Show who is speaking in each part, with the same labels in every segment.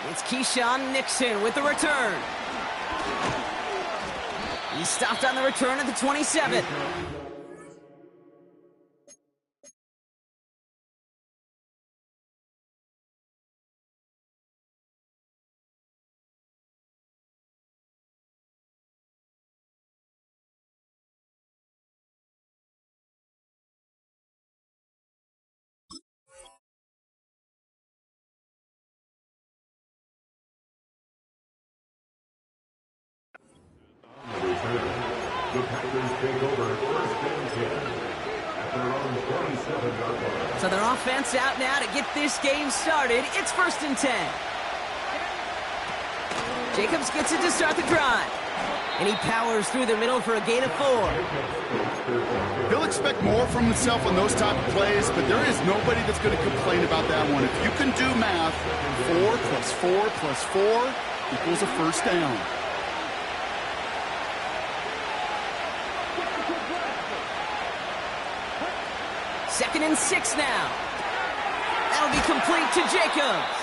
Speaker 1: It's Keyshawn Nixon with the return. He stopped on the return at the 27.
Speaker 2: The Packers take over first and 10 at their own 27-yard line.
Speaker 1: So their offense out now to get this game started. It's first and 10. Jacobs gets it to start the drive. And he powers through the middle for a gain of 4.
Speaker 3: He'll expect more from himself on those type of plays, but there is nobody that's going to complain about that one. If you can do math, 4 plus 4 plus 4 equals a first down.
Speaker 1: Second and 6 now. That'll be complete to Jacobs.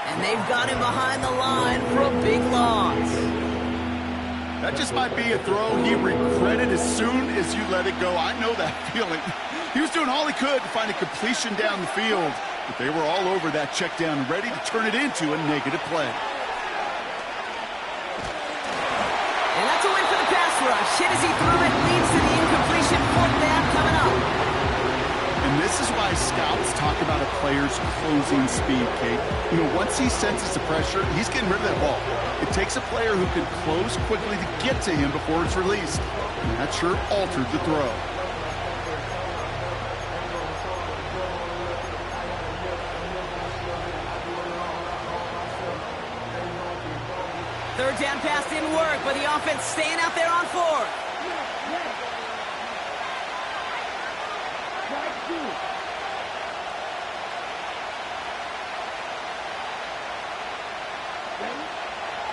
Speaker 1: And they've got him behind the line for a big loss.
Speaker 3: That just might be a throw he regretted as soon as you let it go. I know that feeling. He was doing all he could to find a completion down the field, but they were all over that check down and ready to turn it into a negative play.
Speaker 1: And that's a win for the pass rush. Hit as he threw it, leads to the incompletion. Fourth down coming up.
Speaker 3: And this is why scouts talk about a player's closing speed, Kate. You know, once he senses the pressure, he's getting rid of that ball. It takes a player who can close quickly to get to him before it's released. And that sure altered the throw.
Speaker 1: Third down pass didn't work, but the offense staying out there on 4th.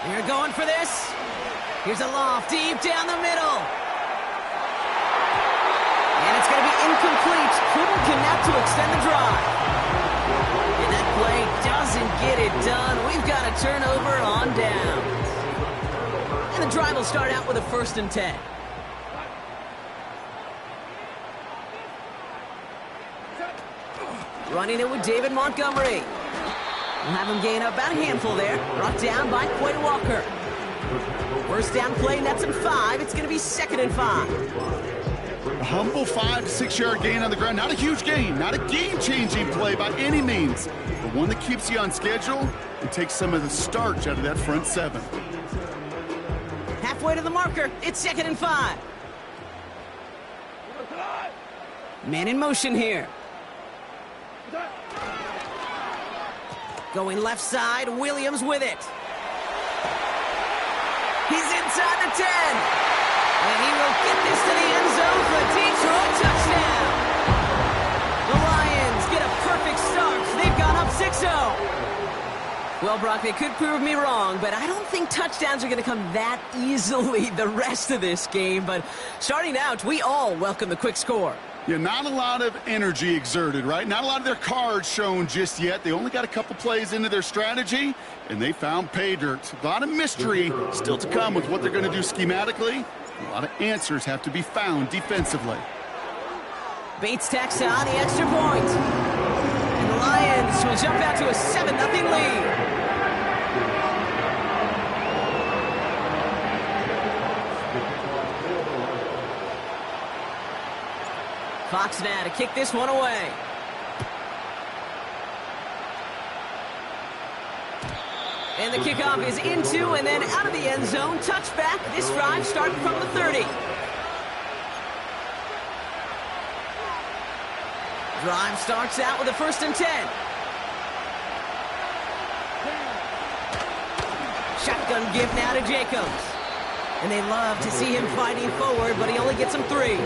Speaker 1: You're going for this. Here's a loft deep down the middle. And it's going to be incomplete. Couldn't connect to extend the drive. And that play doesn't get it done. We've got a turnover on downs. And the drive will start out with a first and 10. Running it with David Montgomery. We'll have him gain about a handful there. Brought down by Quay Walker. First down play, nets him 5. It's going to be second and 5.
Speaker 3: A humble 5 to 6 yard gain on the ground. Not a huge gain, not a game-changing play by any means, but one that keeps you on schedule and takes some of the starch out of that front 7.
Speaker 1: Halfway to the marker. It's second and 5. Man in motion here. Going left side, Williams with it. He's inside the 10. And he will get this to the end zone for a Detroit touchdown. The Lions get a perfect start. They've gone up 6-0. Well, Brock, they could prove me wrong, but I don't think touchdowns are going to come that easily the rest of this game. But starting out, we all welcome the quick score.
Speaker 3: Yeah, not a lot of energy exerted, right? Not a lot of their cards shown just yet. They only got a couple plays into their strategy, and they found pay dirt. A lot of mystery still to come with what they're going to do schematically. A lot of answers have to be found defensively.
Speaker 1: Bates tacks on the extra point. And the Lions will jump out to a 7-0 lead. Fox now to kick this one away. And the kickoff is into and then out of the end zone. Touchback. This drive starting from the 30. Drive starts out with a first and 10. Shotgun give now to Jacobs. And they love to see him fighting forward, but he only gets him 3.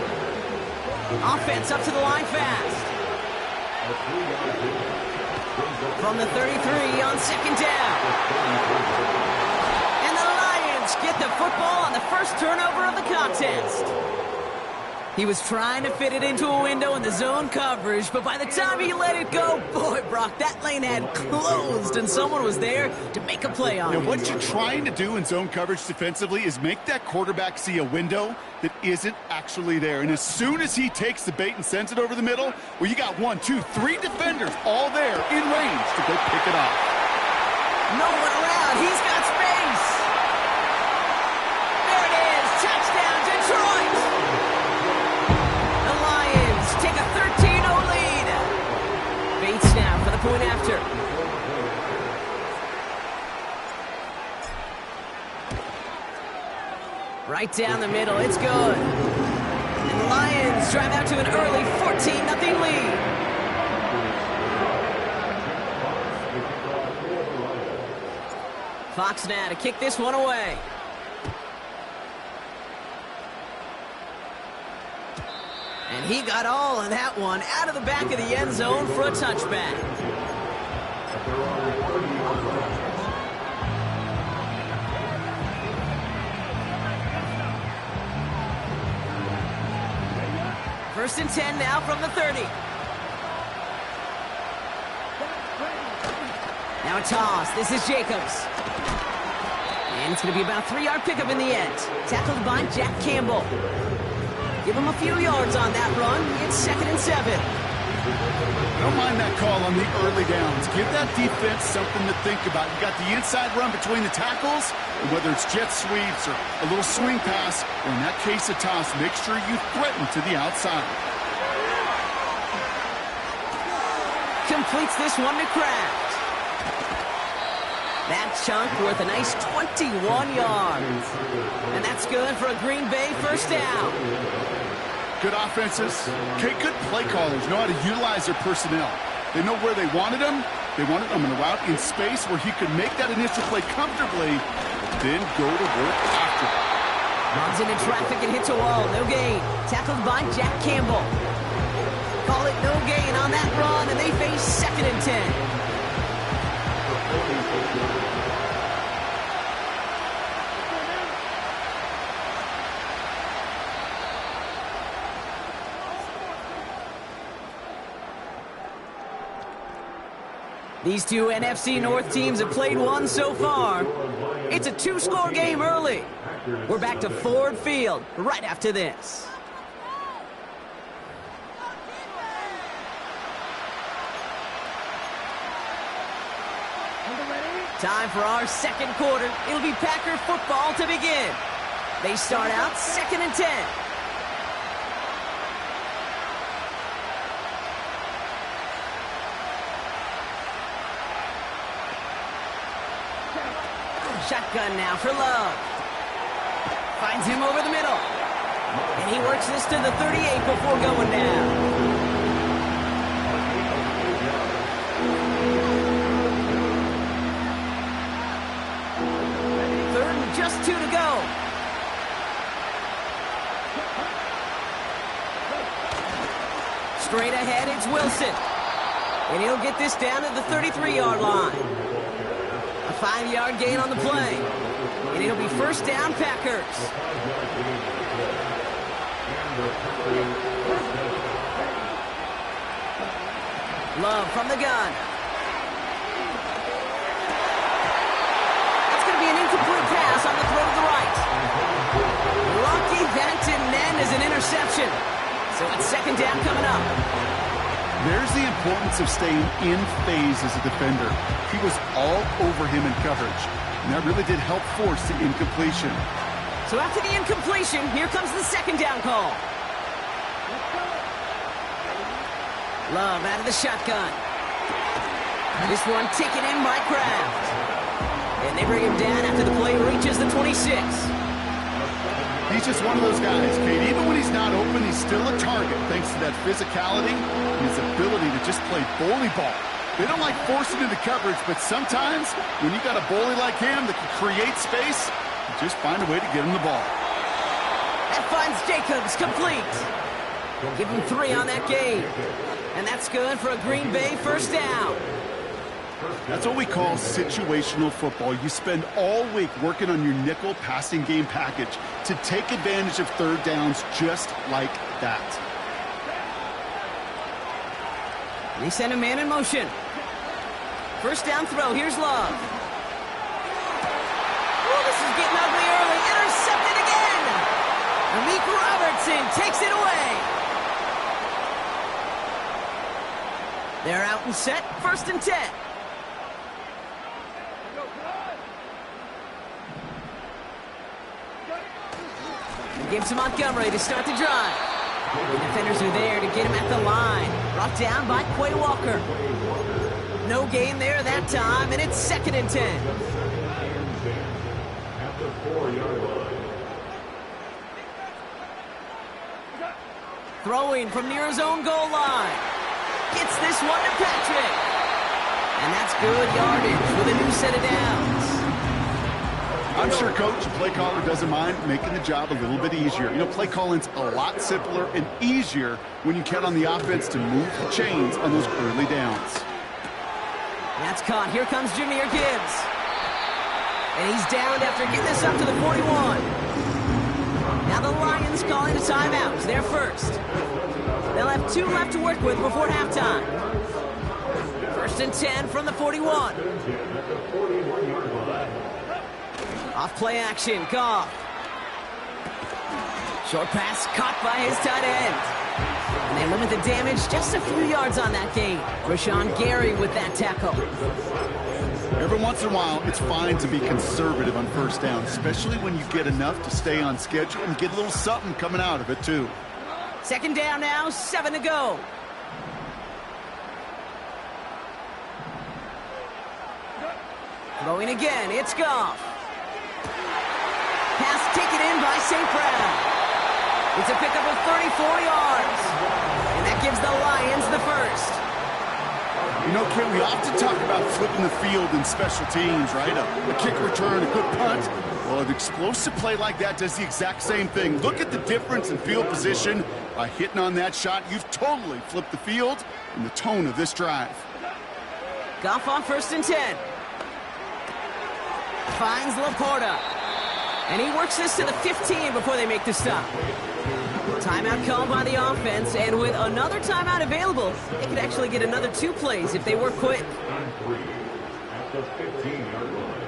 Speaker 1: Offense up to the line fast. From the 33 on second down. And the Lions get the football on the first turnover of the contest. He was trying to fit it into a window in the zone coverage, but by the time he let it go, boy, Brock, that lane had closed, and someone was there to make a play on it.
Speaker 3: What you're trying to do in zone coverage defensively is make that quarterback see a window that isn't actually there. And as soon as he takes the bait and sends it over the middle, well, you got 1, 2, 3 defenders all there in range to go pick it off.
Speaker 1: No one around. He's got space. There it is. Touchdown, Detroit. The Lions take a 13-0 lead. Bates now for the point after. Right down the middle. It's good. And the Lions drive out to an early 14-0 lead. Fox now to kick this one away. And he got all of that one out of the back of the end zone for a touchback. First and 10 now from the 30. Now a toss. This is Jacobs. And it's going to be about a 3-yard pickup in the end. Tackled by Jack Campbell. Give him a few yards on that run. It's 2nd and 7.
Speaker 3: Don't mind that call on the early downs. Give that defense something to think about. You got the inside run between the tackles, and whether it's jet sweeps or a little swing pass, or in that case a toss, make sure you threaten to the outside.
Speaker 1: Completes this one to Kraft. That chunk worth a nice 21 yards. And that's good for a Green Bay first down.
Speaker 3: Good offenses, okay, good play callers know how to utilize their personnel. They know where they wanted them. They wanted them in a route in space where he could make that initial play comfortably, then go to work after it.
Speaker 1: Runs into traffic and hits a wall. No gain. Tackled by Jack Campbell. Call it no gain on that run, and they face 2nd and 10. These two NFC North teams have played one so far. It's a 2-score game early. We're back to Ford Field right after this. Time for our second quarter. It'll be Packer football to begin. They start out 2nd and 10. Shotgun now for Love. Finds him over the middle. And he works this to the 38 before going down. Just 2 to go. Straight ahead, it's Wilson. And he'll get this down to the 33-yard line. A 5-yard gain on the play. And it'll be first down, Packers. Love from the gun. An incomplete pass on the throw to the right. Lucky that didn't end as an interception. So it's 2nd down coming up.
Speaker 3: There's the importance of staying in phase as a defender. He was all over him in coverage, and that really did help force the incompletion.
Speaker 1: So after the incompletion, here comes the 2nd down call. Love out of the shotgun. This one taken in by Kraft. And they bring him down after the play reaches the 26.
Speaker 3: He's just one of those guys, Kate. Even when he's not open, he's still a target thanks to that physicality and his ability to just play bully ball. They don't like forcing into coverage, but sometimes when you got a bully like him that can create space, you just find a way to get him the ball.
Speaker 1: That finds Jacobs complete. Give him 3 on that game. And that's good for a Green Bay first down.
Speaker 3: That's what we call situational football. You spend all week working on your nickel passing game package to take advantage of third downs just like that.
Speaker 1: They send a man in motion. First down throw. Here's Love. Oh, this is getting ugly early. Intercepted again. Amik Robertson takes it away. They're out and set. First and 10. Gives to Montgomery to start the drive. The defenders are there to get him at the line. Brought down by Quay Walker. No gain there that time, and it's second and 10.
Speaker 2: At the 4-yard line.
Speaker 1: Throwing from near his own goal line. Gets this one to Patrick. And that's good yardage with a new set of downs.
Speaker 3: I'm sure coach and play caller doesn't mind making the job a little bit easier. You know, play calling's a lot simpler and easier when you count on the offense to move the chains on those early downs.
Speaker 1: That's caught. Here comes Jahmyr Gibbs. And he's downed after getting this up to the 41. Now the Lions calling a timeout. It's their first. They'll have 2 left to work with before halftime. First and 10 from the 41. Off play action, Goff. Short pass caught by his tight end. And they limit the damage just a few yards on that gain. Rashawn Gary with that tackle.
Speaker 3: Every once in a while, it's fine to be conservative on first down, especially when you get enough to stay on schedule and get a little something coming out of it, too.
Speaker 1: Second down now, 7 to go. Throwing again, it's Goff. Pass taken in by St. Brown. It's a pickup of 34 yards. And that gives the Lions the first.
Speaker 3: You know, Ken, we often talk about flipping the field in special teams, right? A kick return, a good punt. Well, an explosive play like that does the exact same thing. Look at the difference in field position. By hitting on that shot, you've totally flipped the field and the tone of this drive.
Speaker 1: Goff on first and 10. Finds Laporta. And he works this to the 15 before they make the stop. Timeout called by the offense, and with another timeout available, they could actually get another 2 plays if they work quick.
Speaker 2: At the 15-yard line.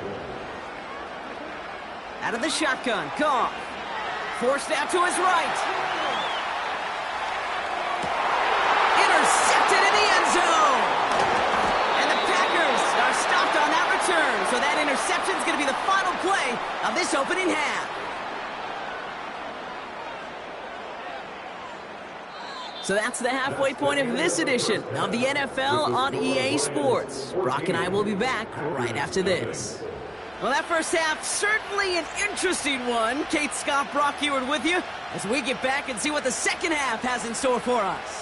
Speaker 1: Out of the shotgun, Goff. Forced out to his right. Intercepted in the end zone. And the Packers are stopped on that return, so that interception is going to be the final play of this opening half. So that's the halfway point of this edition of the NFL on EA Sports. Brock and I will be back right after this. Well, that first half, certainly an interesting one. Kate, Scott, Brock Eward with you as we get back and see what the second half has in store for us.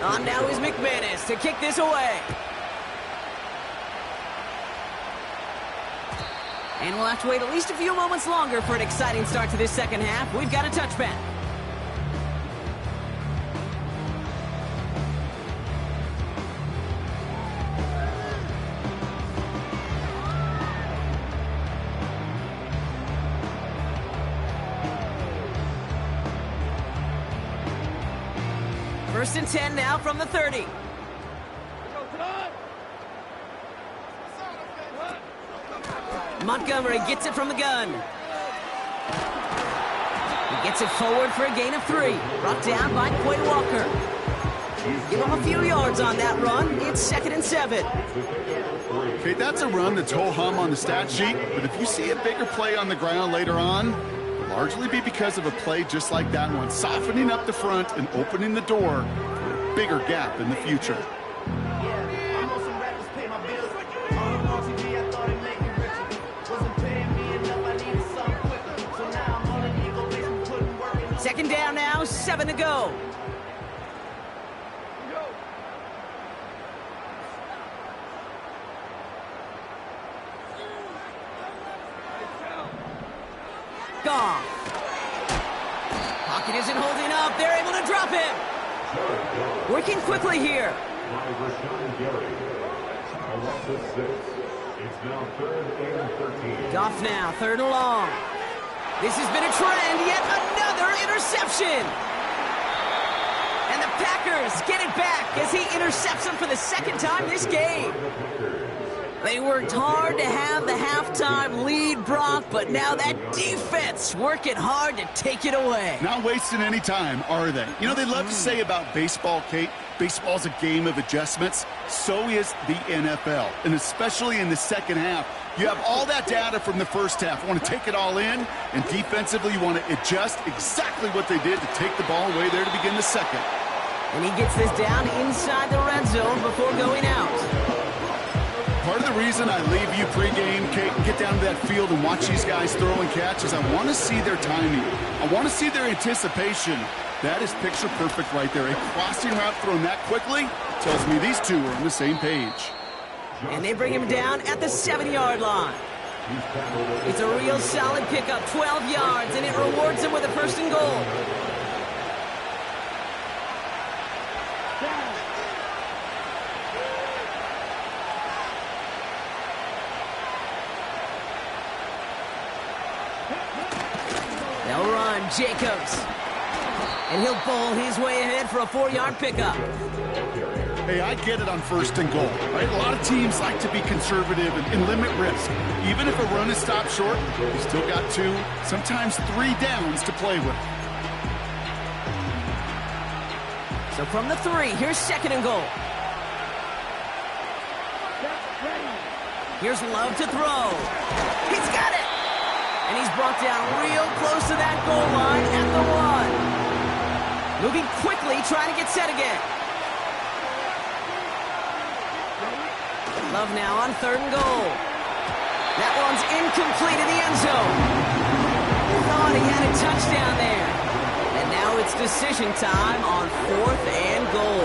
Speaker 1: On now is McManus to kick this away. And we'll have to wait at least a few moments longer for an exciting start to this second half. We've got a touchback. First and 10 now from the 30. Montgomery gets it from the gun. He gets it forward for a gain of 3. Brought down by Quay Walker. Give him a few yards on that run. It's second and 7.
Speaker 3: Okay, that's a run that's ho-hum on the stat sheet, but if you see a bigger play on the ground later on, it'll largely be because of a play just like that one, softening up the front and opening the door for a bigger gap in the future.
Speaker 1: Second down now, 7 to go. Goff. Pocket isn't holding up. They're able to drop him. Working quickly here.
Speaker 2: It's now 3rd and 13.
Speaker 1: Goff now, 3rd and long. This has been a trend, yet another interception. And the Packers get it back as he intercepts him for the 2nd time this game. They worked hard to have the halftime lead, Brock, but now that defense working hard to take it away.
Speaker 3: Not wasting any time, are they? You know, they love to say about baseball, Kate, baseball's a game of adjustments. So is the NFL, and especially in the second half. You have all that data from the first half. You want to take it all in, and defensively you want to adjust exactly what they did to take the ball away there to begin the second.
Speaker 1: And he gets this down inside the red zone before going out.
Speaker 3: Part of the reason I leave you pregame, Kate, and get down to that field and watch these guys throw and catch is I want to see their timing. I want to see their anticipation. That is picture perfect right there. A crossing route thrown that quickly tells me these two are on the same page.
Speaker 1: And they bring him down at the 7-yard line. It's a real solid pickup, 12 yards, and it rewards him with a 1st and goal. They'll run, Jacobs. And he'll bowl his way ahead for a 4-yard pickup.
Speaker 3: Hey, I get it on 1st and goal, right? A lot of teams like to be conservative and limit risk. Even if a run is stopped short, you still got 2, sometimes 3 downs to play with.
Speaker 1: So from the 3, here's 2nd and goal. Here's Love to throw. He's got it! And he's brought down real close to that goal line at the 1. Moving quickly, trying to get set again. Love now on 3rd and goal. That one's incomplete in the end zone. Thought he had a touchdown there. And now it's decision time on 4th and goal.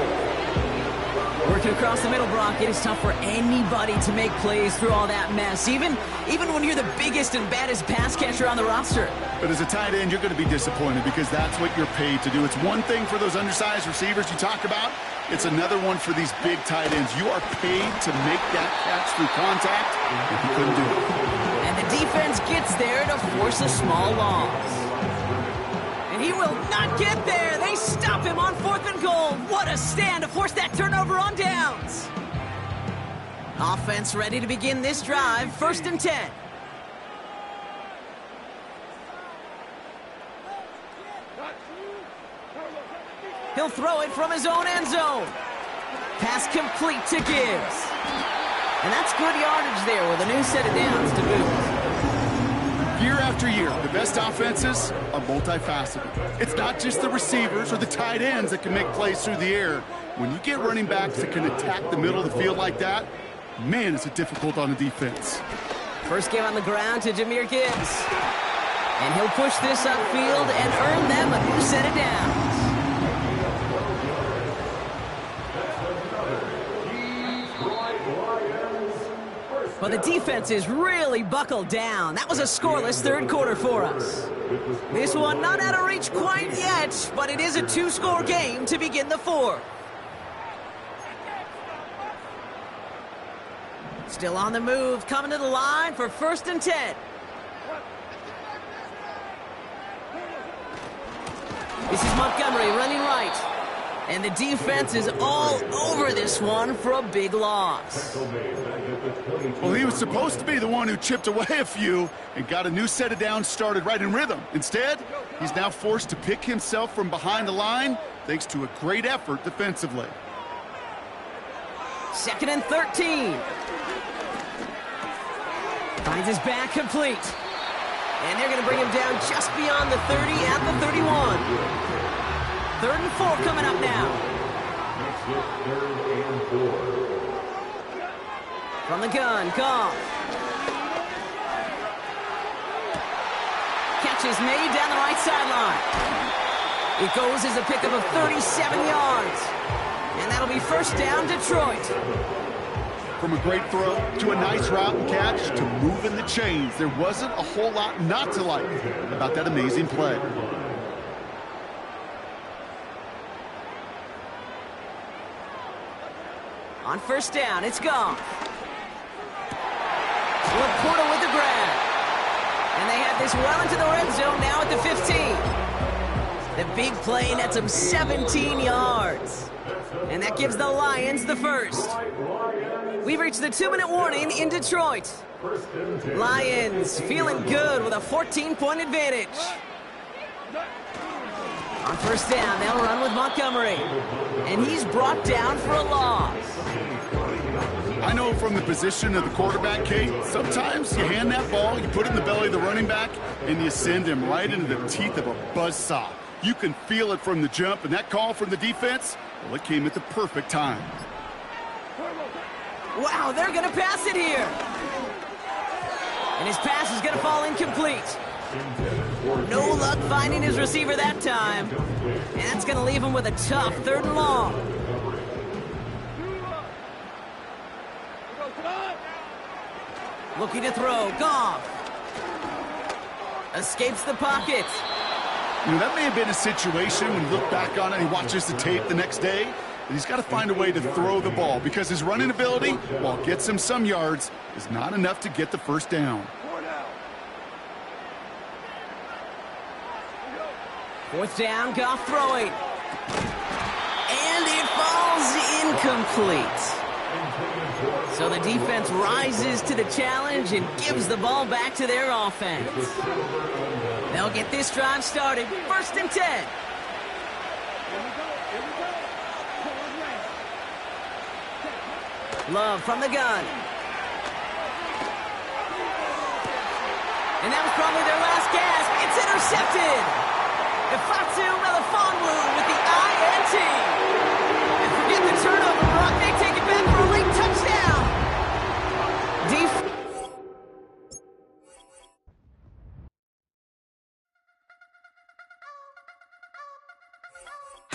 Speaker 1: Working across the middle, Brock, it is tough for anybody to make plays through all that mess, even when you're the biggest and baddest pass catcher on the roster.
Speaker 3: But as a tight end, you're going to be disappointed because that's what you're paid to do. It's one thing for those undersized receivers you talk about. It's another one for these big tight ends. You are paid to make that catch through contact, and you couldn't do it.
Speaker 1: And the defense gets there to force a small loss. And he will not get there. They stop him on 4th and goal. What a stand to force that turnover on downs. Offense ready to begin this drive. 1st and 10. He'll throw it from his own end zone. Pass complete to Gibbs. And that's good yardage there with a new set of downs to boot.
Speaker 3: Year after year, the best offenses are multifaceted. It's not just the receivers or the tight ends that can make plays through the air. When you get running backs that can attack the middle of the field like that, man, is it difficult on the defense.
Speaker 1: First game on the ground to Jahmyr Gibbs. And he'll push this upfield and earn them a new set of downs. But the defense is really buckled down. That was a scoreless 3rd quarter for us. This one not out of reach quite yet, but it is a 2-score game to begin the 4th. Still on the move, coming to the line for 1st and 10. This is Montgomery running right. And the defense is all over this one for a big loss.
Speaker 3: Well, he was supposed to be the one who chipped away a few and got a new set of downs started right in rhythm. Instead, he's now forced to pick himself from behind the line thanks to a great effort defensively.
Speaker 1: 2nd and 13. Finds his back complete. And they're going to bring him down just beyond the 30 at the 31. 3rd and 4 coming up now. From the gun, Goff. Catch is made down the right sideline. It goes as a pickup of 37 yards. And that'll be 1st down, Detroit.
Speaker 3: From a great throw to a nice route and catch to moving the chains, there wasn't a whole lot not to like about that amazing play.
Speaker 1: On first down, it's gone. Laporta with the grab. And they have this well into the red zone now at the 15. The big play nets them 17 yards. And that gives the Lions the first. We've reached the 2-minute warning in Detroit. Lions feeling good with a 14-point advantage. On first down, they'll run with Montgomery. And he's brought down for a loss.
Speaker 3: I know from the position of the quarterback, Kate, sometimes you hand that ball, you put it in the belly of the running back, and you send him right into the teeth of a buzzsaw. You can feel it from the jump, and that call from the defense, well, it came at the perfect time.
Speaker 1: Wow, they're going to pass it here. And his pass is going to fall incomplete. No luck finding his receiver that time. And that's going to leave him with a tough 3rd and long. Looking to throw, Goff. Escapes the pocket.
Speaker 3: You know, that may have been a situation when you look back on it and he watches the tape the next day, that he's got to find a way to throw the ball because his running ability, while it gets him some yards, is not enough to get the first down.
Speaker 1: 4th down, Goff throwing. And it falls incomplete. So the defense rises to the challenge and gives the ball back to their offense. They'll get this drive started. 1st and 10. Love from the gun. And that was probably their last gasp. It's intercepted. Ifatu Melifonwu with the INT. And forget the turnover, Brock. They take it back for a late touchdown.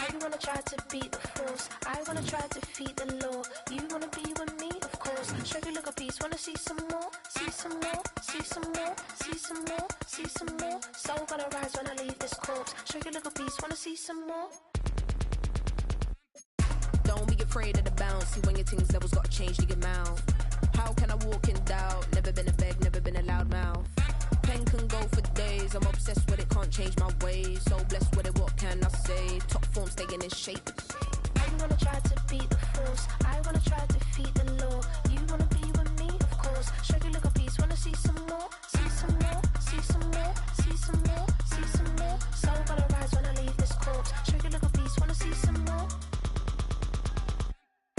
Speaker 4: I wanna try to beat the force. I wanna try to defeat the law. You wanna be with me, of course. Show you look a piece. Wanna see some more? See some more? See some more? See some more? See some more? Soul gonna rise when I leave this corpse. Show you look a piece. Wanna see some more?
Speaker 5: Don't be afraid of the bounce. See when your things levels gotta change to your mouth. How can I walk in doubt? Never been a beg, never been a loud mouth. Pen can go for days. I'm obsessed with it, can't change my ways. So blessed with it, what can I say? Top form staying in shape.
Speaker 4: I wanna try to beat the force. I wanna try to defeat the law. You wanna be with me, of course. Show you look a piece. Wanna see some more? See some more? See some more? See some more? See some more? Soul gonna rise when I leave this corpse. Show you look a piece. Wanna see some more?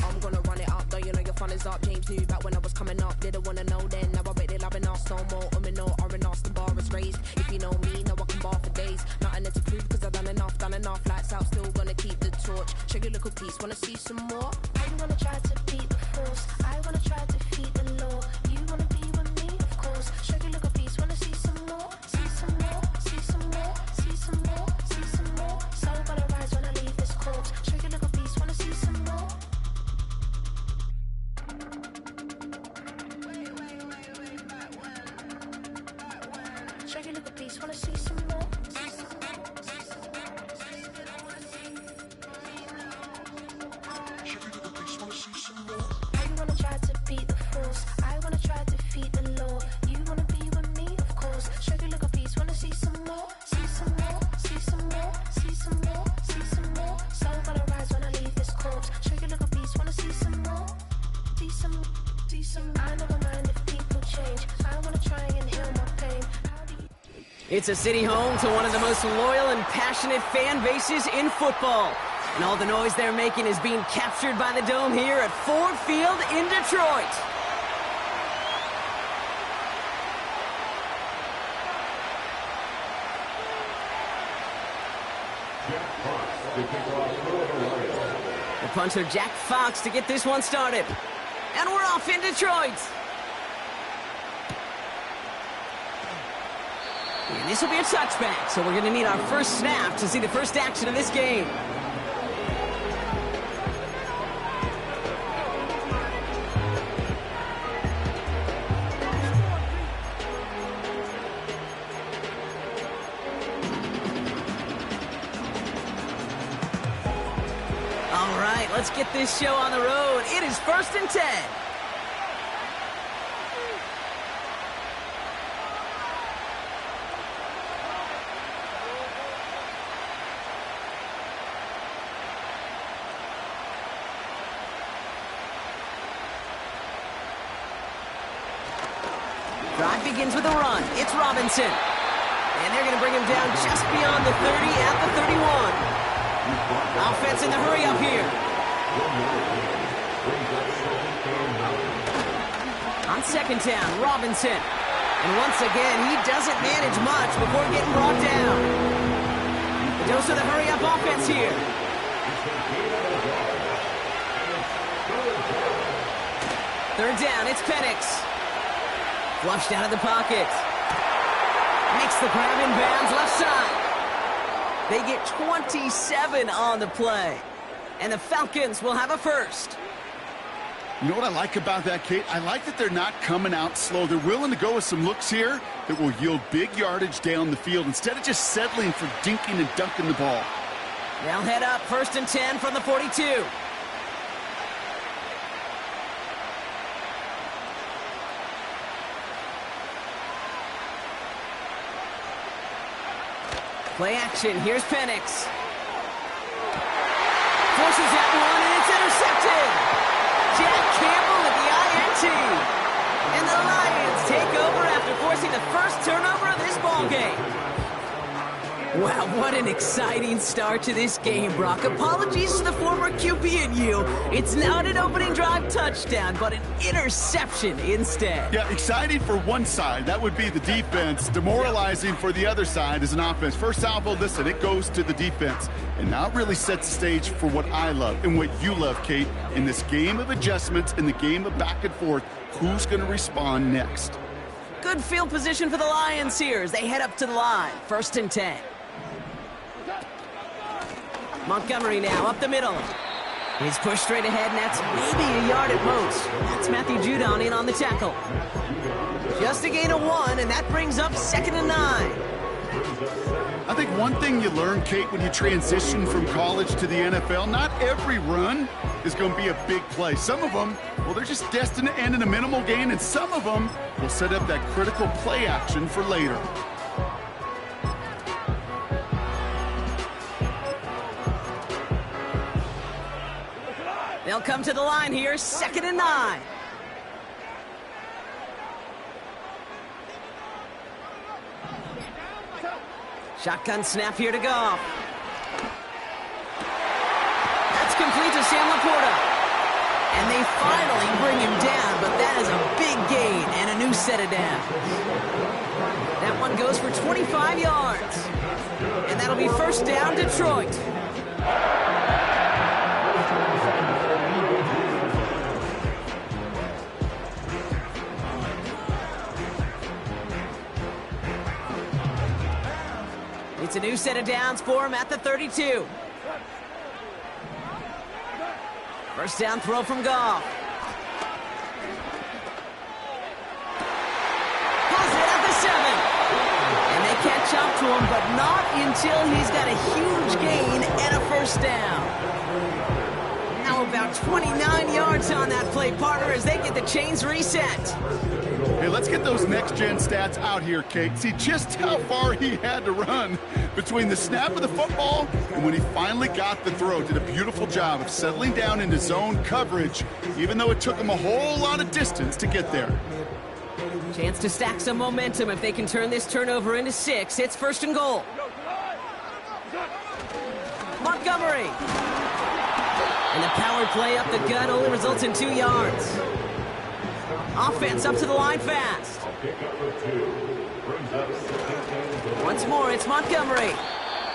Speaker 5: I'm gonna run it up, though you know your fun is up. James knew back when I was coming up, didn't wanna know then. Now I bet they loving us no more. No R&R's, the bar is raised. If you know me, now I can bar for days. Nothing there to prove, cause I've done enough. Lights out, still gonna keep the torch. Show you little piece, wanna see some more?
Speaker 4: I wanna try to beat the force. I wanna try to defeat the law. You wanna be with me, of course. Show you look a piece. Wanna see some more? See some more? See some more? See some more? See some more? Soul gonna rise when I leave this corpse. Show you look a piece. Wanna see some more? Show you look a piece. Wanna see some more? I wanna try to beat the force. I wanna try to defeat the law. You wanna be with me, of course. Show you look a piece. Wanna see some more? See some more? See some more? See some more? See some more? Soul gonna rise when I leave this corpse. Show you look a piece. Wanna see some more? See some. See some. I never mind if people change. I wanna try and heal my pain.
Speaker 1: It's a city home to one of the most loyal and passionate fan bases in football. And all the noise they're making is being captured by the Dome here at Ford Field in Detroit. The punter Jack Fox to get this one started. And we're off in Detroit. And this will be a touchback, so we're going to need our first snap to see the first action of this game. Let's get this show on the road. It is 1st and 10. Drive begins with a run. It's Robinson. And they're going to bring him down just beyond the 30 at the 31. Offense in the hurry up here. On 2nd down, Robinson. And once again, he doesn't manage much before getting brought down. The dose of the hurry up offense here. Third down, it's Penix. Flushed out of the pocket. Makes the grab in bounds left side. They get 27 on the play. And the Falcons will have a first.
Speaker 3: You know what I like about that, Kate? I like that they're not coming out slow. They're willing to go with some looks here that will yield big yardage down the field instead of just settling for dinking and dunking the ball.
Speaker 1: They'll head up 1st and 10 from the 42. Play action. Here's Penix. Forces that one, and it's intercepted. Jack Campbell with the INT. And the Lions take over after forcing the first turnover of this ballgame. Wow, what an exciting start to this game, Brock. Apologies to the former QB and you. It's not an opening drive touchdown, but an interception instead.
Speaker 3: Yeah, exciting for one side. That would be the defense. Demoralizing for the other side is an offense. First salvo, listen, it goes to the defense. And now it really sets the stage for what I love and what you love, Kate. In this game of adjustments, in the game of back and forth, who's going to respond next?
Speaker 1: Good field position for the Lions here as they head up to the line. 1st and 10. Montgomery now up the middle. He's pushed straight ahead, and that's maybe a yard at most. That's Matthew Judon in on the tackle. Just a gain of 1, and that brings up 2nd and 9.
Speaker 3: I think one thing you learn, Kate, when you transition from college to the NFL, not every run is going to be a big play. Some of them, well, they're just destined to end in a minimal gain, and some of them will set up that critical play action for later.
Speaker 1: They'll come to the line here, 2nd and 9. Shotgun snap here to Goff. That's complete to Sam Laporta. And they finally bring him down, but that is a big gain and a new set of downs. That one goes for 25 yards. And that'll be 1st down, Detroit. It's a new set of downs for him at the 32. 1st down throw from Goff. Pulls it at the 7. And they catch up to him, but not until he's got a huge gain and a 1st down. Now about 29 yards on that play, partner, as they get the chains reset.
Speaker 3: Hey, let's get those next-gen stats out here, Kate. See just how far he had to run between the snap of the football and when he finally got the throw. Did a beautiful job of settling down into zone coverage, even though it took him a whole lot of distance to get there.
Speaker 1: Chance to stack some momentum if they can turn this turnover into 6. It's 1st and goal. Montgomery. And the power play up the gut only results in 2 yards. Offense up to the line fast. Once more, it's Montgomery.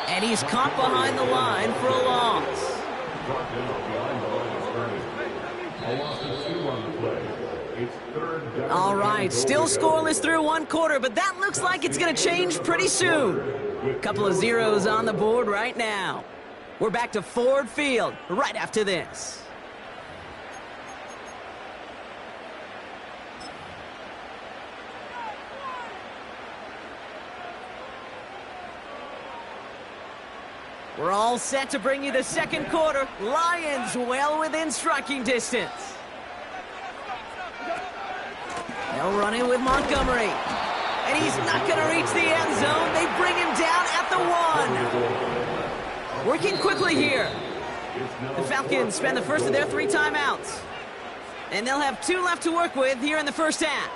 Speaker 1: And he's caught behind the line for a loss. All right, still scoreless through 1 quarter, but that looks like it's going to change pretty soon. A couple of zeros on the board right now. We're back to Ford Field right after this. We're all set to bring you the second quarter. Lions well within striking distance. They'll run in with Montgomery. And he's not going to reach the end zone. They bring him down at the 1. Working quickly here. The Falcons spend the first of their 3 timeouts. And they'll have 2 left to work with here in the first half.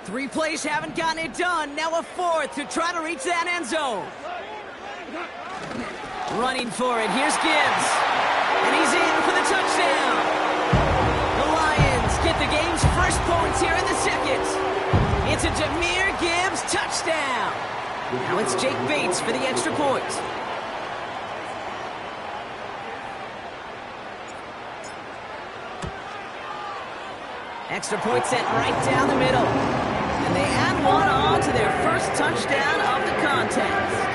Speaker 1: Three plays haven't gotten it done. Now a 4th to try to reach that end zone. Running for it. Here's Gibbs. And he's in for the touchdown. The Lions get the game's first points here in the second. It's a Jahmyr Gibbs touchdown. Now it's Jake Bates for the extra point. Extra point sent right down the middle. And they add one on to their first touchdown of the contest.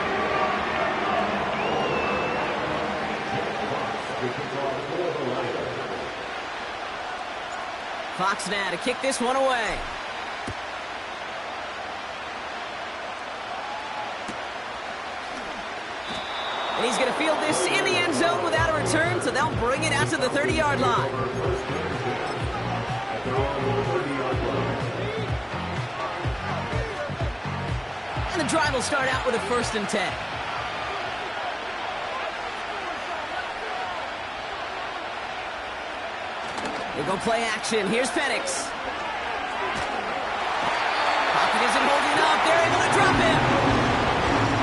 Speaker 1: Fox now to kick this one away. And he's going to field this in the end zone without a return, so they'll bring it out to the 30-yard line. And the drive will start out with a 1st and 10. They go play action. Here's Penix. Pocket isn't holding up. They're able to drop him.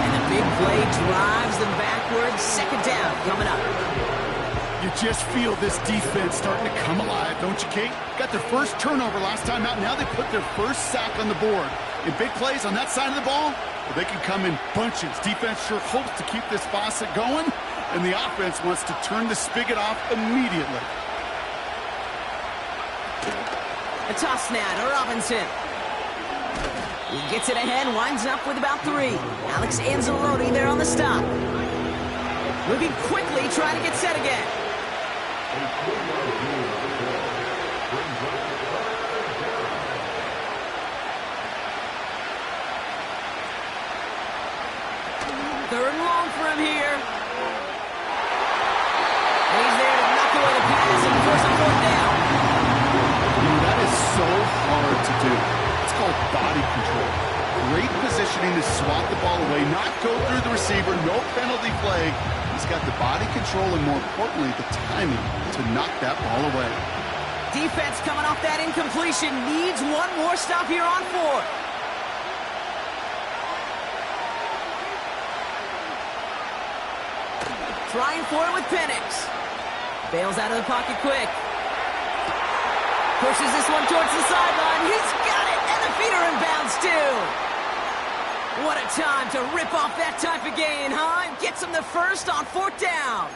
Speaker 1: And the big play drives them backwards. 2nd down coming up.
Speaker 3: You just feel this defense starting to come alive, don't you, Kate? Got their first turnover last time out. Now they put their first sack on the board. In big plays on that side of the ball, well, they can come in bunches. Defense sure hopes to keep this faucet going, and the offense wants to turn the spigot off immediately.
Speaker 1: A toss now to Robinson. He gets it ahead, winds up with about 3. Alex Anzalone there on the stop. Moving quickly, trying to get set again. Third and long for him here. And he's there to knock away the pass and force a 4th down.
Speaker 3: That is so hard to do. It's called body control. Great positioning to swat the ball away, not go through the receiver, no penalty flag. He's got the body control and, more importantly, the timing to knock that ball away.
Speaker 1: Defense coming off that incompletion needs one more stop here on 4th. Trying for it with Penix. Bails out of the pocket quick. Pushes this one towards the sideline. He's got it, and the feet are in bounds too. What a time to rip off that type of gain, huh? Gets him the first on 4th down.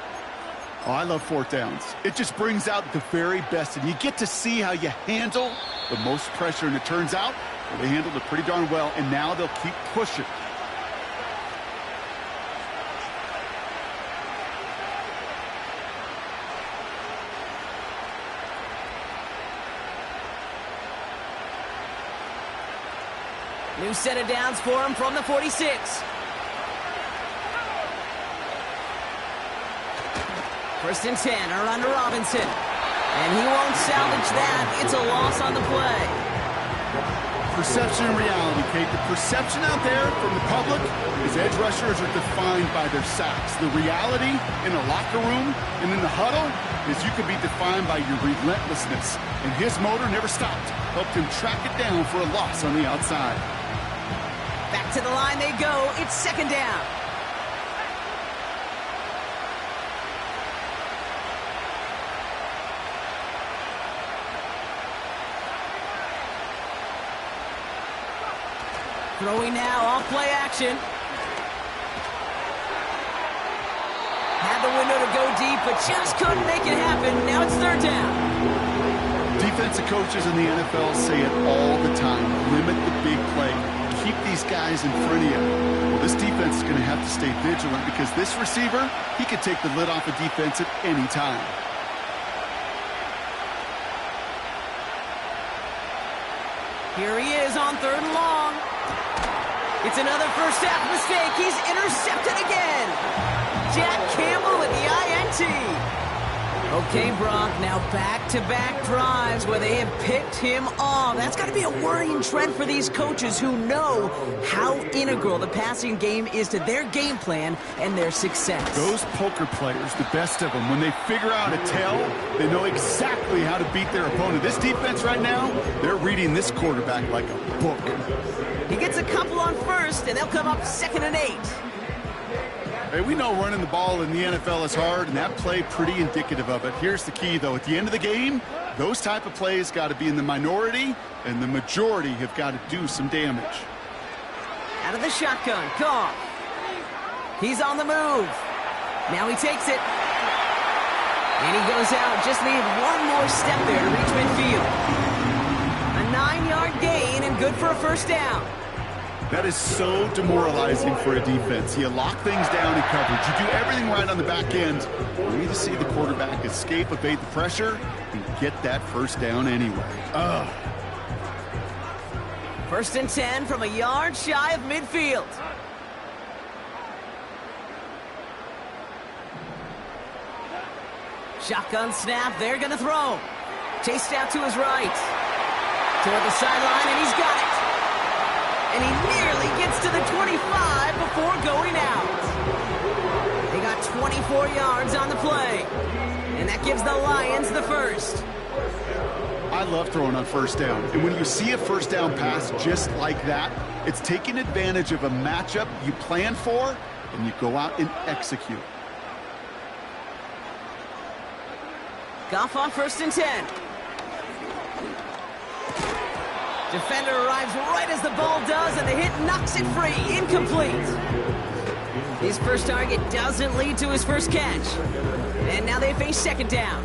Speaker 3: Oh, I love 4th downs. It just brings out the very best, and you get to see how you handle the most pressure, and it turns out well, they handled it pretty darn well, and now they'll keep pushing.
Speaker 1: New set of downs for him from the 46. First and 10, around to Robinson. And he won't salvage that. It's a loss on the play.
Speaker 3: Perception and reality, Kate. The perception out there from the public is edge rushers are defined by their sacks. The reality in a locker room and in the huddle is you can be defined by your relentlessness. And his motor never stopped. Helped him track it down for a loss on the outside.
Speaker 1: Back to the line they go. It's 2nd down. Throwing now, off play action. Had the window to go deep, but just couldn't make it happen. Now it's 3rd down.
Speaker 3: Defensive coaches in the NFL say it all the time. Limit the big play. Keep these guys in front of you. Well, this defense is going to have to stay vigilant because this receiver, he could take the lid off a defense at any time.
Speaker 1: Here he is on 3rd and long. It's another first half mistake. He's intercepted again. Jack Campbell with the INT. Okay, Brock, now back-to-back drives where they have picked him off. That's got to be a worrying trend for these coaches who know how integral the passing game is to their game plan and their success.
Speaker 3: Those poker players, the best of them, when they figure out a tell, they know exactly how to beat their opponent. This defense right now, they're reading this quarterback like a book.
Speaker 1: He gets a couple on first, and they'll come up 2nd and 8.
Speaker 3: Hey, we know running the ball in the NFL is hard, and that play pretty indicative of it. Here's the key, though. At the end of the game, those type of plays got to be in the minority, and the majority have got to do some damage.
Speaker 1: Out of the shotgun, Goff. He's on the move. Now he takes it. And he goes out. Just need one more step there to reach midfield. A 9-yard gain and good for a first down.
Speaker 3: That is so demoralizing for a defense. You lock things down in coverage. You do everything right on the back end. You need to see the quarterback escape, evade the pressure, and get that first down anyway. Ugh.
Speaker 1: 1st and 10 from a yard shy of midfield. Shotgun snap. They're going to throw. Chased out to his right. Toward the sideline, and he's got it. And he nearly gets to the 25 before going out. They got 24 yards on the play. And that gives the Lions the first.
Speaker 3: I love throwing on first down. And when you see a first down pass just like that, it's taking advantage of a matchup you plan for, and you go out and execute.
Speaker 1: Goff on 1st and 10. Defender arrives right as the ball does, and the hit knocks it free. Incomplete. His first target doesn't lead to his first catch. And now they face 2nd down.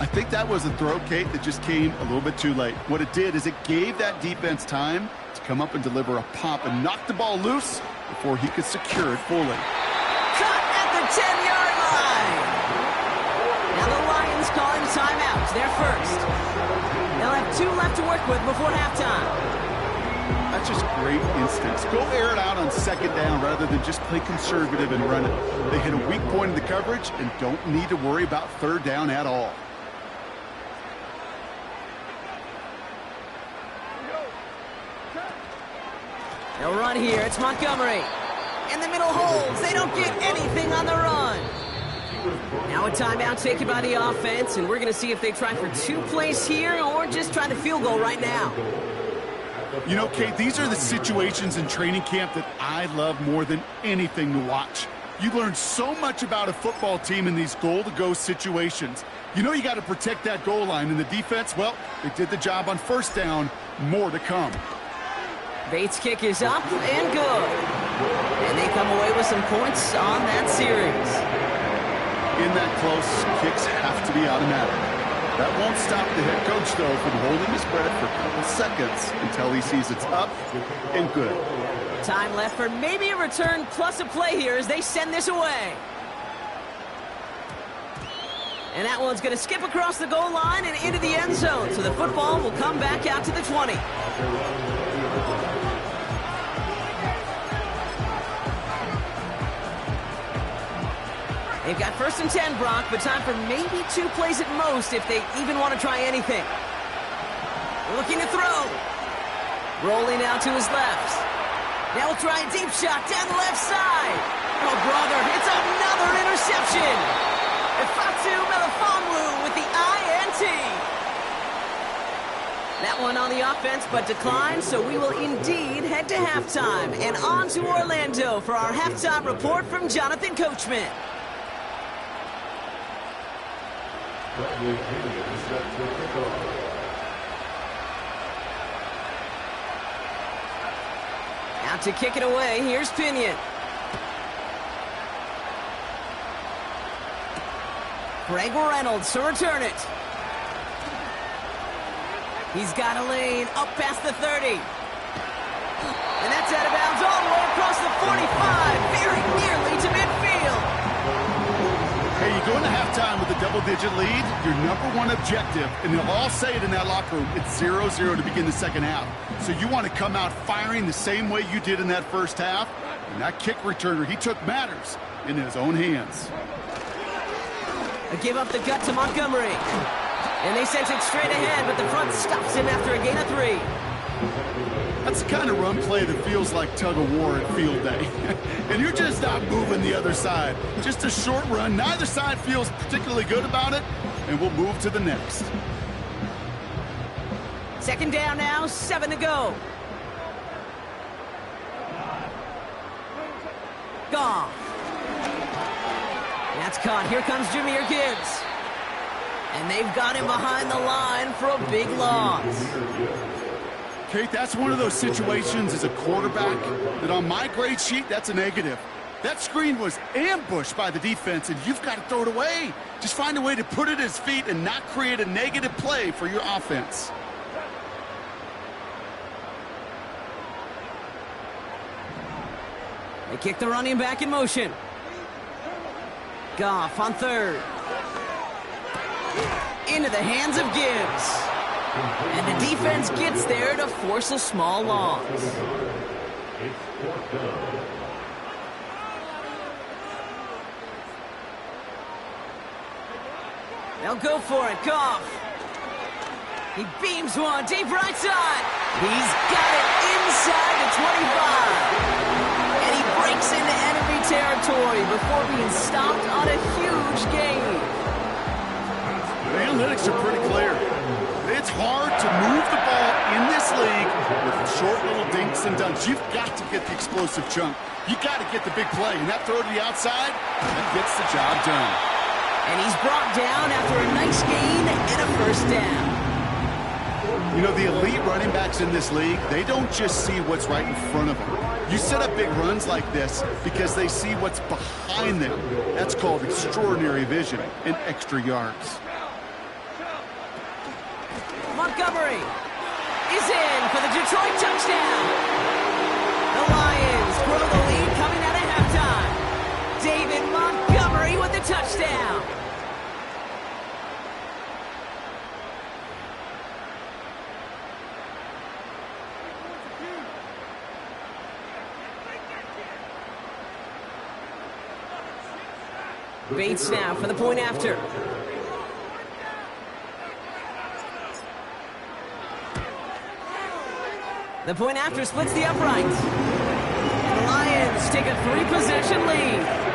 Speaker 3: I think that was a throw, Kate, that just came a little bit too late. What it did is it gave that defense time to come up and deliver a pop and knock the ball loose before he could secure it fully.
Speaker 1: Cut at the 10-yard line. Now the Lions calling timeout. They're first. They'll have 2 left to work with before halftime.
Speaker 3: That's just great instincts. Go air it out on 2nd down rather than just play conservative and run it. They hit a weak point in the coverage and don't need to worry about 3rd down at all.
Speaker 1: They'll run here. It's Montgomery. In the middle holds. They don't get anything on the run. Now a timeout taken by the offense, and we're going to see if they try for 2 plays here or just try the field goal right now.
Speaker 3: You know, Kate, these are the situations in training camp that I love more than anything to watch. You learn so much about a football team in these goal-to-go situations. You know you got to protect that goal line, and the defense, well, they did the job on 1st down. More to come.
Speaker 1: Bates' kick is up and good. And they come away with some points on that series.
Speaker 3: In that close, kicks have to be automatic. That won't stop the head coach, though, from holding his breath for a couple seconds until he sees it's up and good.
Speaker 1: Time left for maybe a return plus a play here as they send this away. And that one's going to skip across the goal line and into the end zone, so the football will come back out to the 20. They've got 1st and 10, Brock, but time for maybe 2 plays at most if they even want to try anything. Looking to throw. Rolling out to his left. Now we'll try a deep shot down the left side. Oh, brother, it's another interception. Ifatu Melifonwu with the INT. That one on the offense, but declined, so we will indeed head to halftime. And on to Orlando for our halftime report from Jonathan Coachman. Out to kick it away, here's Pinion. Greg Reynolds to return it. He's got a lane up past the 30. And that's out of bounds all the way across the 45, very nearly to midfield.
Speaker 3: Hey, you go into halftime with a double-digit lead, your number one objective, and they'll all say it in that locker room, it's 0-0 to begin the second half. So you want to come out firing the same way you did in that first half. And that kick returner, he took matters in his own hands.
Speaker 1: A give up the gut to Montgomery. And they sent it straight ahead, but the front stops him after a gain of 3.
Speaker 3: That's the kind of run play that feels like tug-of-war at field day. And you're just not moving the other side. Just a short run. Neither side feels particularly good about it, and we'll move to the next.
Speaker 1: Second down now, 7 to go. Goff. That's caught. Here comes Jahmyr Gibbs. And they've got him behind the line for a big loss.
Speaker 3: Kate, that's one of those situations as a quarterback that on my grade sheet, that's a negative. That screen was ambushed by the defense, and you've got to throw it away. Just find a way to put it at his feet and not create a negative play for your offense.
Speaker 1: They kick the running back in motion. Goff on third. Into the hands of Gibbs. And the defense gets there to force a small loss. They'll go for it. Goff. He beams one deep right side. He's got it inside the 25. And he breaks into enemy territory before being stopped on a huge gain.
Speaker 3: The analytics are pretty clear. It's hard to move the ball in this league with short little dinks and dunks. You've got to get the explosive chunk. You've got to get the big play. And that throw to the outside, that gets the job done.
Speaker 1: And he's brought down after a nice gain and a first down.
Speaker 3: You know, the elite running backs in this league, they don't just see what's right in front of them. You set up big runs like this because they see what's behind them. That's called extraordinary vision and extra yards.
Speaker 1: Montgomery is in for the Detroit touchdown. The Lions grow the lead coming out of halftime. David Montgomery with the touchdown. Bates now for the point after. The point after splits the upright. And the Lions take a 3-possession lead.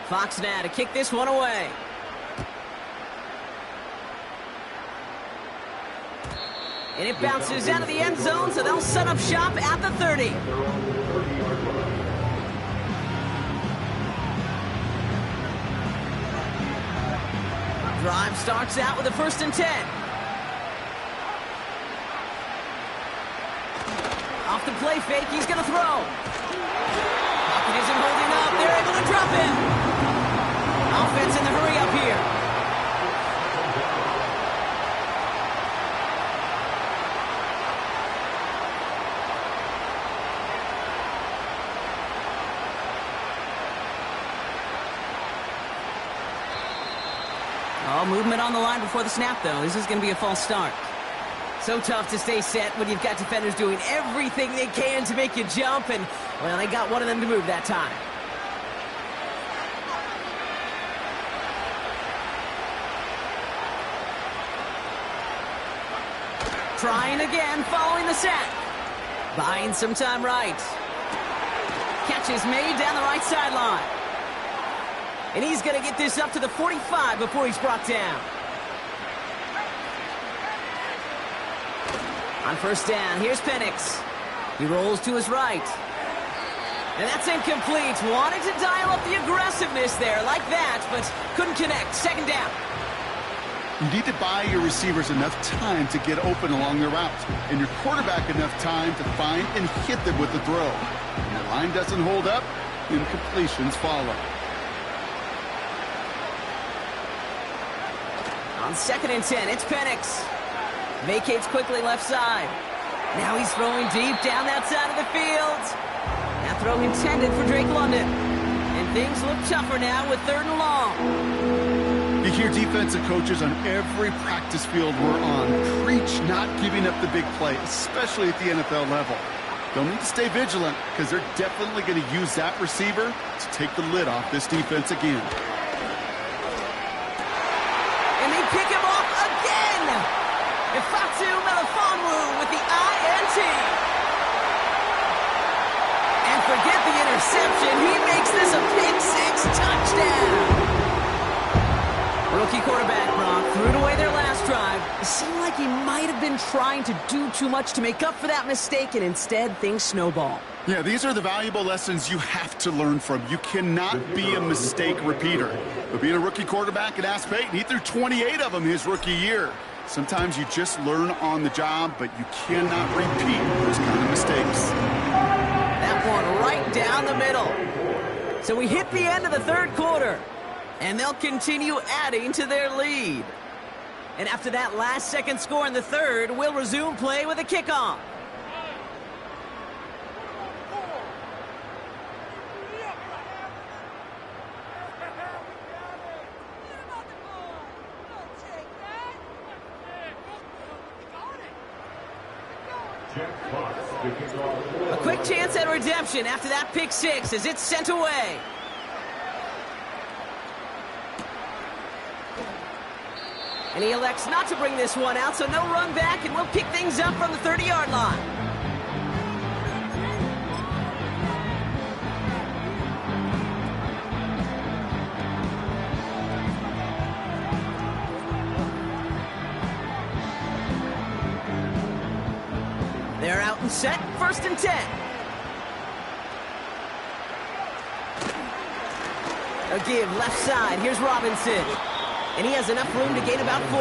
Speaker 1: Fox now to kick this one away. And it bounces out of the end zone, so they'll set up shop at the 30. Drive starts out with a 1st and 10. Off the play fake, he's going to throw. Pocket isn't holding up. They're able to drop him. Offense in the hurry up here. Oh, movement on the line before the snap, though. This is going to be a false start. So tough to stay set when you've got defenders doing everything they can to make you jump, and, well, they got one of them to move that time. Trying again, following the sack. Buying some time right. Catch is made down the right sideline. And he's going to get this up to the 45 before he's brought down. On 1st down, here's Penix. He rolls to his right. And that's incomplete. Wanted to dial up the aggressiveness there like that, but couldn't connect. Second down.
Speaker 3: You need to buy your receivers enough time to get open along their route, and your quarterback enough time to find and hit them with the throw. When the line doesn't hold up, incompletions follow.
Speaker 1: On 2nd and 10, it's Penix. Vacates quickly left side. Now he's throwing deep down that side of the field. That throw intended for Drake London. And things look tougher now with 3rd and long.
Speaker 3: You hear defensive coaches on every practice field we're on preach not giving up the big play, especially at the NFL level. They'll need to stay vigilant because they're definitely going to use that receiver to take the lid off this defense again.
Speaker 1: And they pick him off again. Ifatu Melifonwu with the INT. And forget the interception. He makes this a pick-6 touchdown. Rookie quarterback, Brock, threw it away their last drive. It seemed like he might have been trying to do too much to make up for that mistake, and instead things snowball.
Speaker 3: Yeah, these are the valuable lessons you have to learn from. You cannot be a mistake repeater. But being a rookie quarterback at Ask Peyton, he threw 28 of them his rookie year. Sometimes you just learn on the job, but you cannot repeat those kind of mistakes.
Speaker 1: That one right down the middle. So we hit the end of the 3rd quarter, and they'll continue adding to their lead. And after that last-second score in the 3rd, we'll resume play with a kickoff. A quick chance at redemption after that pick-6 as it's sent away. And he elects not to bring this one out, so no run back, and we'll pick things up from the 30-yard line. They're out and set, 1st and 10. A give left side, here's Robinson. And he has enough room to gain about 4.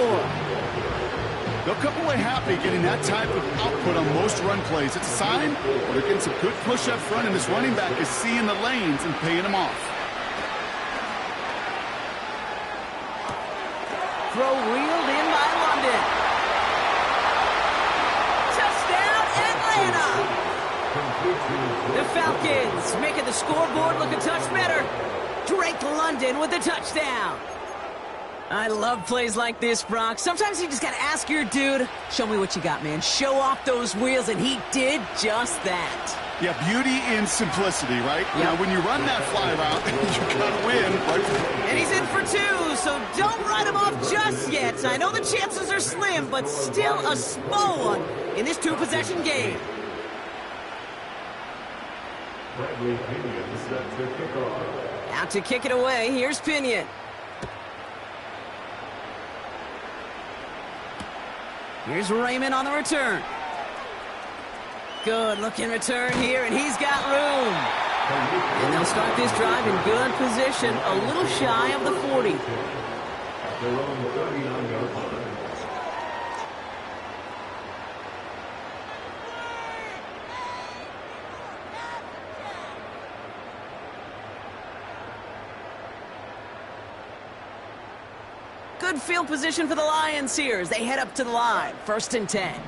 Speaker 3: They'll come away happy getting that type of output on most run plays. It's a sign that they're getting some good push up front, and this running back is seeing the lanes and paying them off.
Speaker 1: Throw reeled in by London. Touchdown, Atlanta! The Falcons making the scoreboard look a touch better. Drake London with the touchdown. I love plays like this, Brock. Sometimes you just got to ask your dude, show me what you got, man. Show off those wheels, and he did just that.
Speaker 3: Yeah, beauty in simplicity, right?
Speaker 1: Yep.
Speaker 3: Now, when you run that fly route, you got to win. Right?
Speaker 1: And he's in for 2, so don't write him off just yet. I know the chances are slim, but still a small one in this 2-possession game.
Speaker 2: Bradley Pinion set to kick off.
Speaker 1: Out to kick it away, here's Pinion. Here's Raymond on the return. Good looking return here, and he's got room. And they'll start this drive in good position, a little shy of the 40.
Speaker 2: At their own 39-yard line.
Speaker 1: Good field position for the Lions here as they head up to the line. 1st and 10.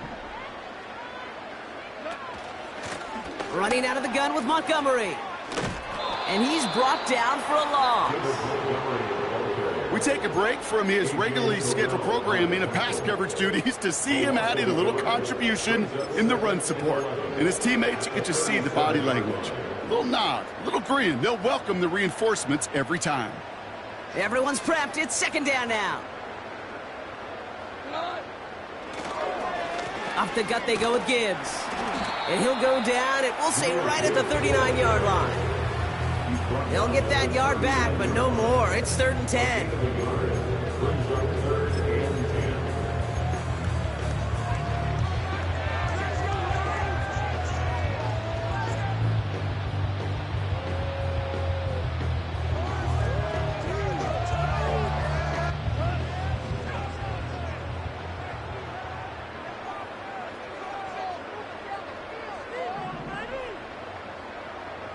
Speaker 1: Running out of the gun with Montgomery. And he's brought down for a loss.
Speaker 3: We take a break from his regularly scheduled programming of pass coverage duties to see him adding a little contribution in the run support. And his teammates, you get to see the body language. A little nod, a little grin. They'll welcome the reinforcements every time.
Speaker 1: Everyone's prepped. It's 2nd down now. Off the gut they go with Gibbs. And he'll go down, and we'll say right at the 39-yard line. They'll get that yard back, but no more. It's 3rd and 10.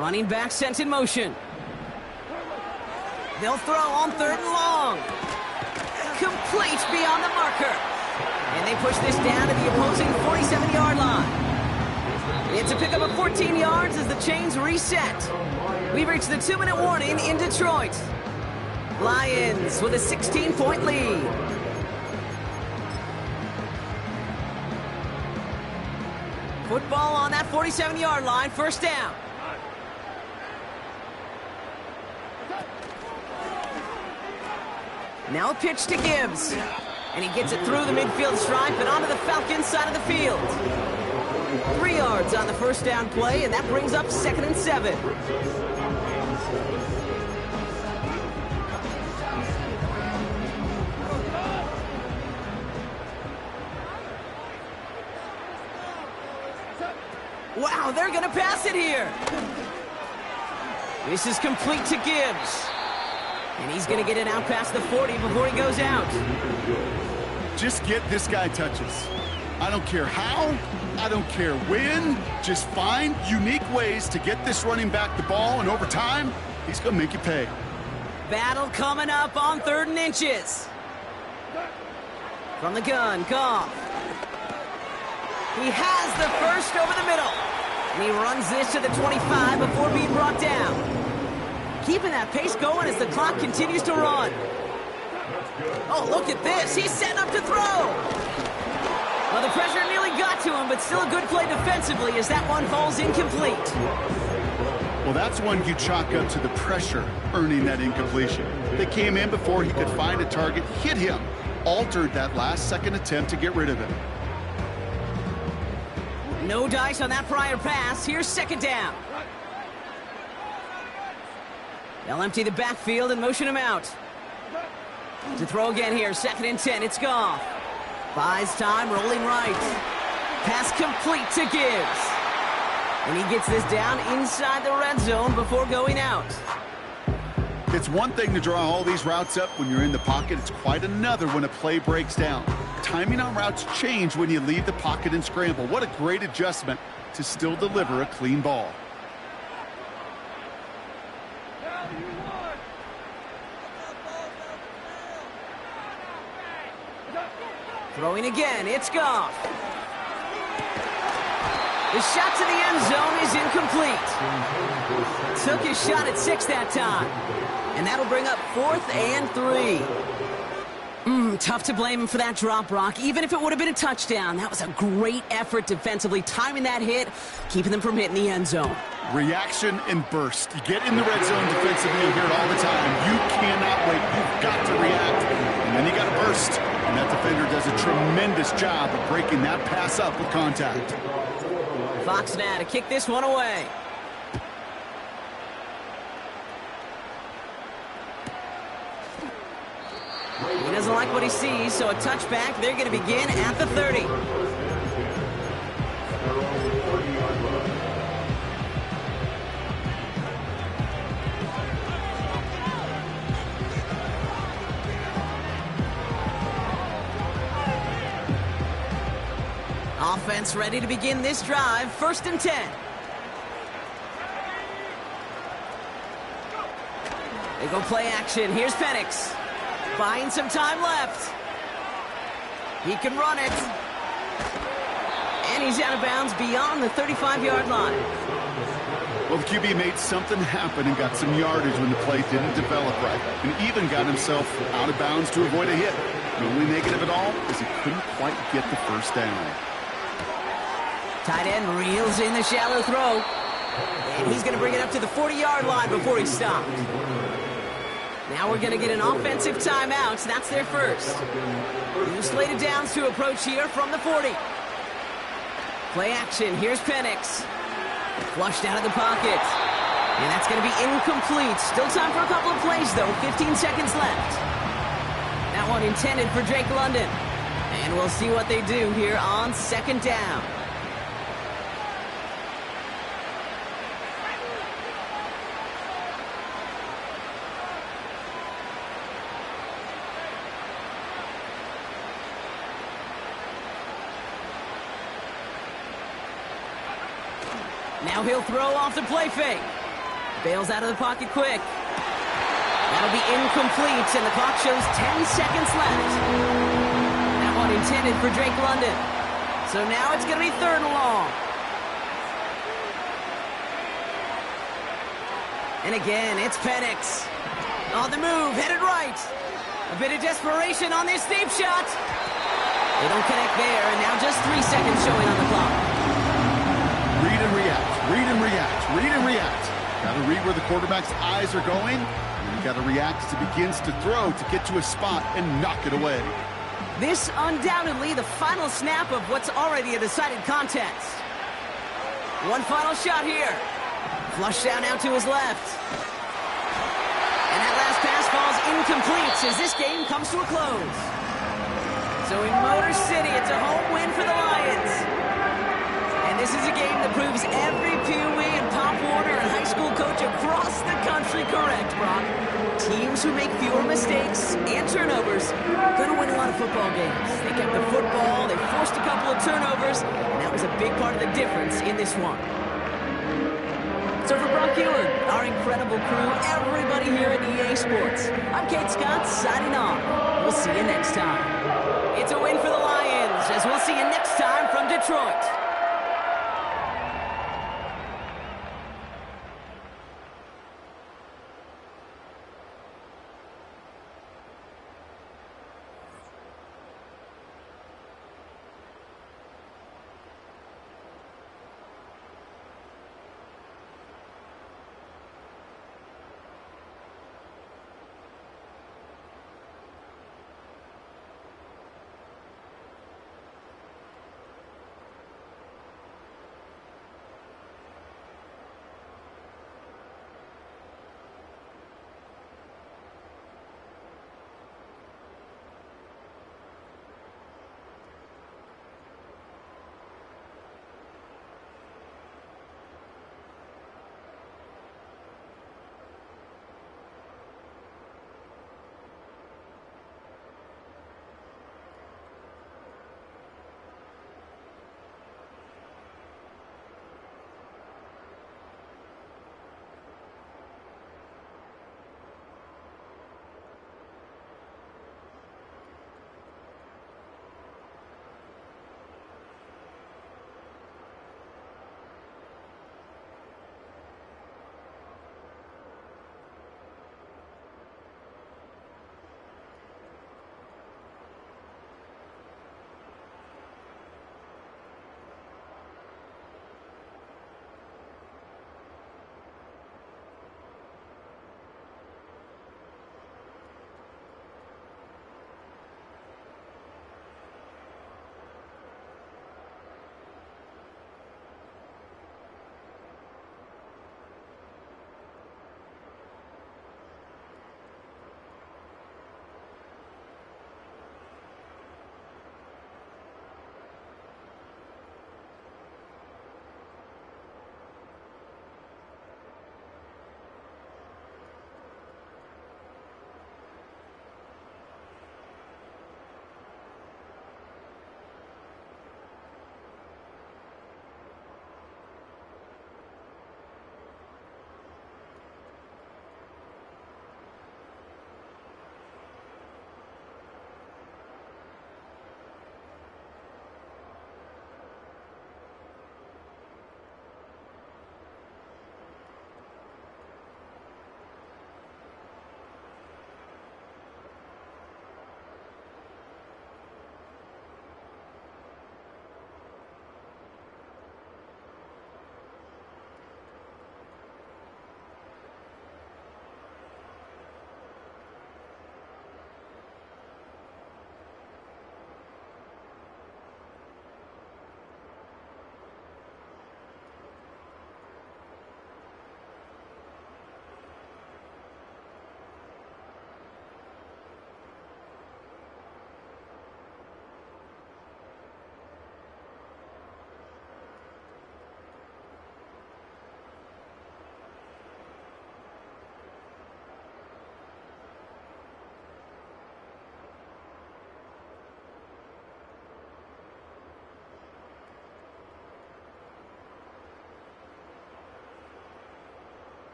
Speaker 1: Running back sent in motion. They'll throw on 3rd and long. Complete beyond the marker. And they push this down to the opposing 47-yard line. It's a pickup of 14 yards as the chains reset. We've reached the 2-minute warning in Detroit. Lions with a 16-point lead. Football on that 47-yard line, 1st down. Now a pitch to Gibbs. And he gets it through the midfield stripe and onto the Falcons side of the field. 3 yards on the 1st down play, and that brings up 2nd and 7. Wow, they're going to pass it here. This is complete to Gibbs. And he's going to get it out past the 40 before he goes out.
Speaker 3: Just get this guy touches. I don't care how, I don't care when. Just find unique ways to get this running back the ball, and over time, he's going to make you pay.
Speaker 1: Battle coming up on 3rd and inches. From the gun, Goff. He has the first over the middle. And he runs this to the 25 before being brought down. Keeping that pace going as the clock continues to run. Oh, look at this. He's setting up to throw. Well, the pressure nearly got to him, but still a good play defensively as that one falls incomplete.
Speaker 3: Well, that's one you chalk up to the pressure earning that incompletion. They came in before he could find a target, hit him, altered that last-second attempt to get rid of him.
Speaker 1: No dice on that prior pass. Here's 2nd down. They'll empty the backfield and motion him out. To throw again here, 2nd and 10. It's Goff. Buys time, rolling right. Pass complete to Gibbs. And he gets this down inside the red zone before going out.
Speaker 3: It's one thing to draw all these routes up when you're in the pocket. It's quite another when a play breaks down. Timing on routes change when you leave the pocket and scramble. What a great adjustment to still deliver a clean ball.
Speaker 1: Throwing again, it's Goff. The shot to the end zone is incomplete. Took his shot at 6 that time. And that'll bring up 4th and 3. Tough to blame him for that drop, Brock. Even if it would have been a touchdown, that was a great effort defensively, timing that hit, keeping them from hitting the end zone.
Speaker 3: Reaction and burst. You get in the red zone defensively, you hear it all the time. You cannot wait. You've got to react. And then you got to burst. And that defender does a tremendous job of breaking that pass up with contact.
Speaker 1: Fox now to kick this one away. He doesn't like what he sees, so a touchback. They're going to begin at the 30. Offense ready to begin this drive. 1st and 10. They go play action. Here's Penix. Buying some time left. He can run it. And he's out of bounds beyond the 35-yard line.
Speaker 3: Well, the QB made something happen and got some yardage when the play didn't develop right. And even got himself out of bounds to avoid a hit. The only negative at all is he couldn't quite get the 1st down.
Speaker 1: Tight end reels in the shallow throw. And he's going to bring it up to the 40-yard line before he stopped. Now we're going to get an offensive timeout. That's their first. New slated downs to approach here from the 40. Play action. Here's Penix. Flushed out of the pocket. And that's going to be incomplete. Still time for a couple of plays, though. 15 seconds left. That one intended for Drake London. And we'll see what they do here on 2nd down. Now he'll throw off the play fake. Bails out of the pocket quick. That'll be incomplete, and the clock shows 10 seconds left. That one intended for Drake London. So now it's going to be 3rd and long. And again, it's Penix. On the move, headed right. A bit of desperation on this deep shot. They don't connect there, and now just 3 seconds showing on the clock.
Speaker 3: Read and react, read and react, read and react. Got to read where the quarterback's eyes are going, and you got to react as he begins to throw to get to a spot and knock it away.
Speaker 1: This undoubtedly the final snap of what's already a decided contest. One final shot here. Flush down now to his left. And that last pass falls incomplete as this game comes to a close. So in Motor City, it's a home win for the Lions. And this is a game that proves every Pee Wee and Pop Warner and high school coach across the country correct, Brock. Teams who make fewer mistakes and turnovers gonna win a lot of football games. They kept the football, they forced a couple of turnovers, and that was a big part of the difference in this one. So for Brock Hewlett, our incredible crew, everybody here at EA Sports, I'm Kate Scott signing off. We'll see you next time. It's a win for the Lions, as we'll see you next time from Detroit.